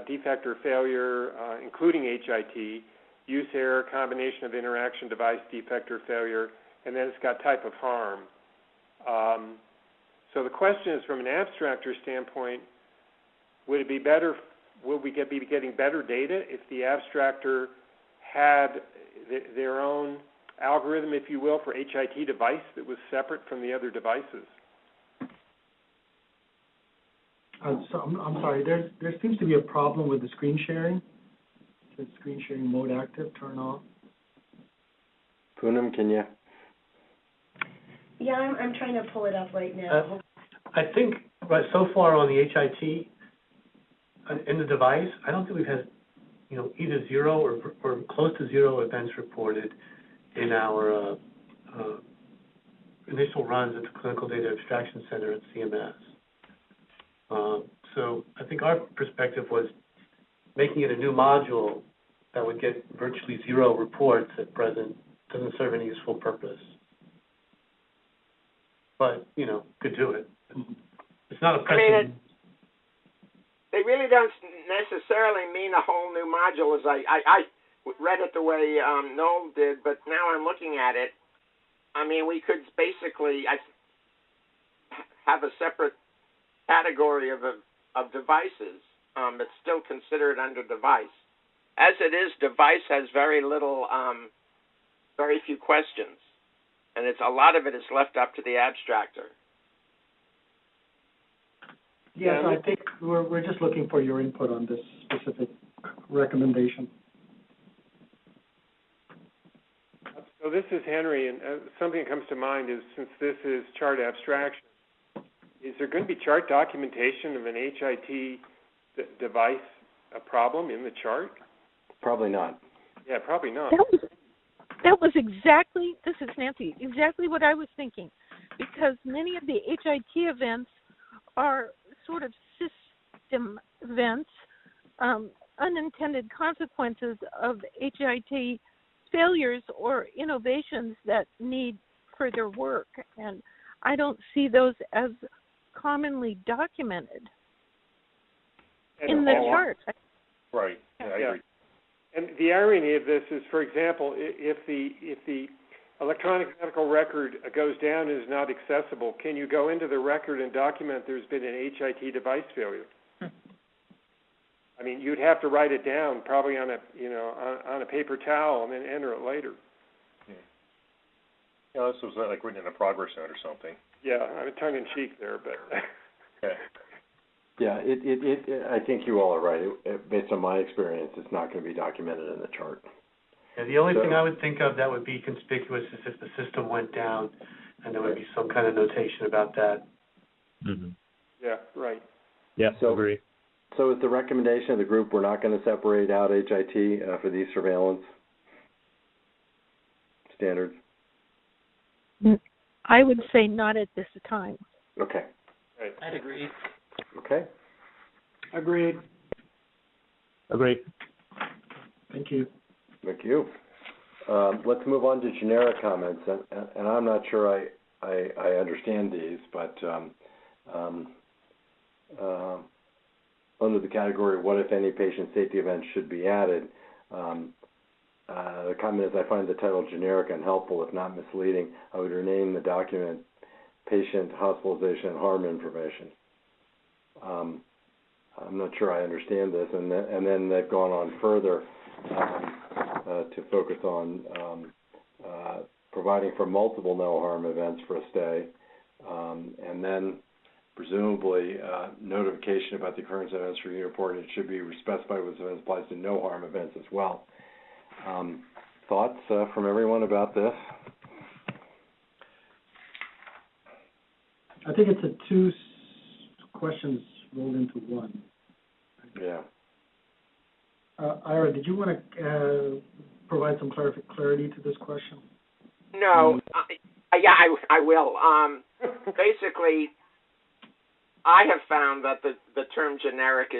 defect or failure, including HIT, use error, combination of interaction device defect or failure, and then it's got type of harm. So the question is, from an abstractor standpoint, would it be better? Will we be getting better data if the abstractor had their own algorithm, if you will, for HIT device that was separate from the other devices? So I'm sorry. There seems to be a problem with the screen sharing. The screen sharing mode active, turn off. Poonam, can you? Yeah, I'm trying to pull it up right now. I think so far on the HIT in the device, I don't think we've had either zero or close to zero events reported in our initial runs at the Clinical Data Abstraction Center at CMS. So I think our perspective was making it a new module that would get virtually zero reports at present doesn't serve any useful purpose. But, could do it. It's not a precedent. They really don't necessarily mean a whole new module, as I read it the way Noel did, but now I'm looking at it. I mean, we could basically have a separate category of devices that's still considered under device. As it is, device has very few questions, and a lot of it is left up to the abstractor. Yes, I think we're just looking for your input on this specific recommendation. So this is Henry, and something that comes to mind is, since this is chart abstraction, is there going to be chart documentation of an HIT device a problem in the chart? Probably not. Yeah, probably not. That was exactly, this is Nancy, exactly what I was thinking, because many of the HIT events are sort of system events, unintended consequences of HIT failures or innovations that need further work, and I don't see those as commonly documented in the chart. Right. Yeah, I agree. And the irony of this is, for example, if the electronic medical record goes down and is not accessible, can you go into the record and document there's been an HIT device failure? I mean, you'd have to write it down, probably on a paper towel, and then enter it later. Yeah, this was like written in a progress note or something. Yeah, I'm tongue in cheek there, but. Okay. Yeah, I think you all are right. Based on my experience, it's not going to be documented in the chart. Yeah, the only thing I would think of that would be conspicuous is if the system went down, and there would be some kind of notation about that. Mm-hmm. Yeah, right. Yeah, agree. So is the recommendation of the group we're not going to separate out HIT for these surveillance standards? I would say not at this time. Okay. Right. I'd agree. Okay. Agreed. Agreed. Thank you. Thank you. Let's move on to generic comments, and I'm not sure I understand these, but under the category, what if any patient safety events should be added, the comment is, I find the title generic unhelpful, if not misleading. I would rename the document patient hospitalization and harm information. I'm not sure I understand this, and then they've gone on further to focus on providing for multiple no harm events for a stay, and then presumably notification about the occurrence of events for being reported. It should be specified with events applies to no harm events as well. Thoughts from everyone about this? I think it's two questions rolled into one. Yeah. Ira, did you want to provide some clarity to this question? No. I will. Basically, I have found that the term generic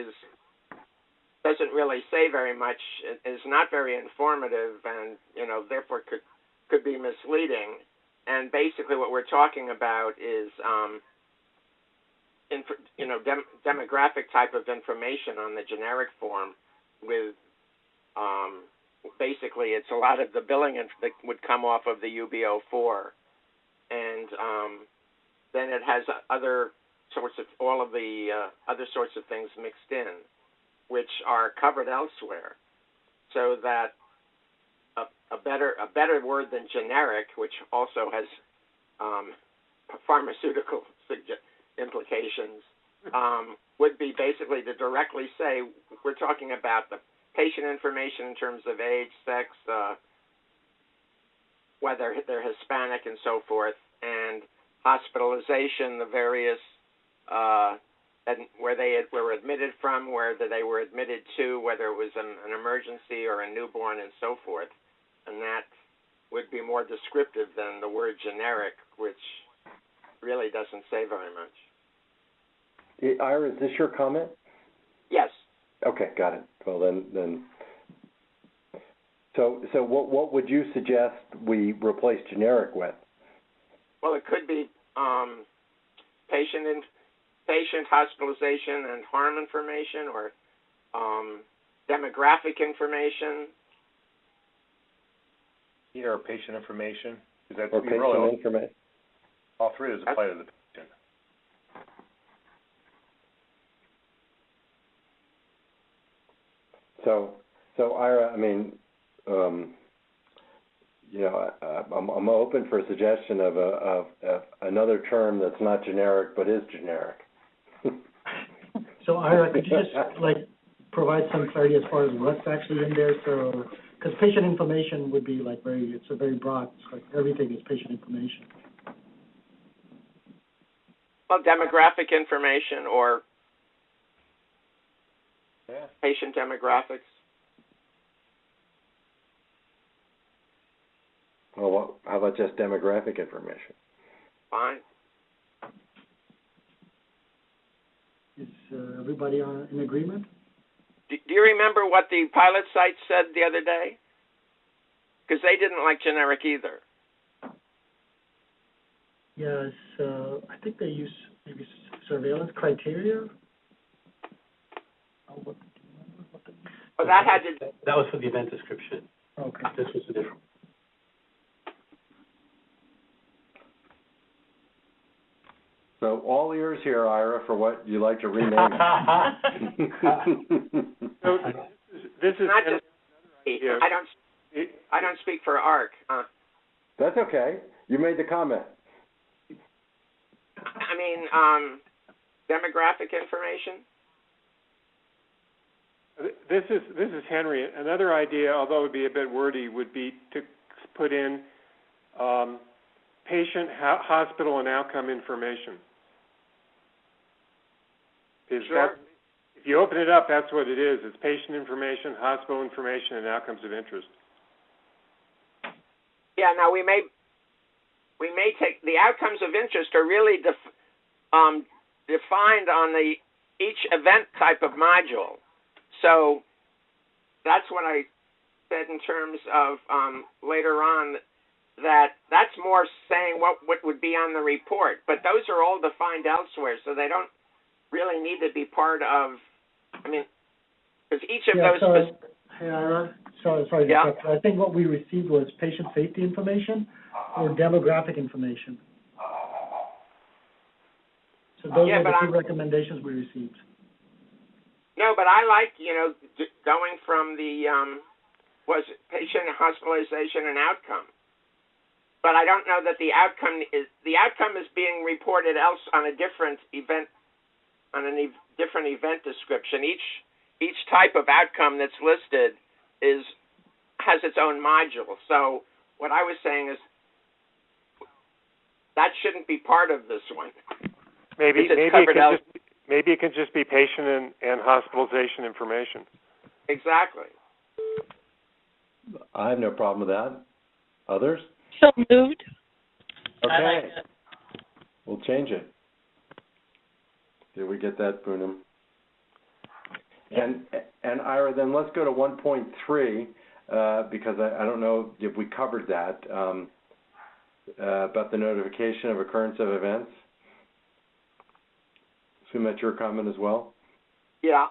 doesn't really say very much, is not very informative, and therefore could be misleading. And basically, what we're talking about is demographic type of information on the generic form with, basically it's a lot of the billing that would come off of the UB04, and then it has all of the other sorts of things mixed in, which are covered elsewhere, so that a better word than generic, which also has pharmaceutical implications, would be basically to directly say we're talking about the patient information in terms of age, sex, whether they're Hispanic and so forth, and hospitalization, the various and where they were admitted from, where they were admitted to, whether it was an emergency or a newborn and so forth. And that would be more descriptive than the word generic, which really doesn't say very much. Ira, is this your comment? Yes. Okay, got it. Well, then. So what would you suggest we replace generic with? Well, it could be patient hospitalization and harm information, or demographic information. Yeah, or patient information. Or patient information. All three of those apply to the patient. So Ira, I mean, I'm open for a suggestion of another term that's not generic but is generic. So Ira, could you just provide some clarity as far as what's actually in there? So, because patient information would be it's a very broad. It's like everything is patient information. Well, demographic information or patient demographics. Well, how about just demographic information? Fine. Is everybody in agreement? Do you remember what the pilot site said the other day? Because they didn't like generic either. Yes, I think they use maybe surveillance criteria. That was for the event description. Okay. This was a different. So all ears here, Ira, for what you like to rename. So this is not just. I don't speak for ARC. That's okay. You made the comment. I mean, demographic information. This is Henry. Another idea, although it would be a bit wordy, would be to put in patient, hospital, and outcome information. Sure. If you open it up, that's what it is. It's patient information, hospital information, and outcomes of interest. Yeah. Now we may take the outcomes of interest are really defined on each event type of module. So that's what I said in terms of later on, that's more saying what would be on the report. But those are all defined elsewhere, so they don't really need to be part of, because each of those... Hey, Ira, sorry. Yeah. I think what we received was patient safety information or demographic information. So those are the two recommendations we received. No, but I like, going from the, patient hospitalization and outcome. But I don't know that the outcome is being reported else on a different event, on a different event description. Each type of outcome that's listed has its own module. So what I was saying is that shouldn't be part of this one. Maybe it can just be patient and hospitalization information. Exactly. I have no problem with that. Others? So moved. Okay. I like it. We'll change it. Did we get that, Poonam? And Ira, then let's go to 1.3 because I don't know if we covered that about the notification of occurrence of events. assume that's your comment as well? Yeah.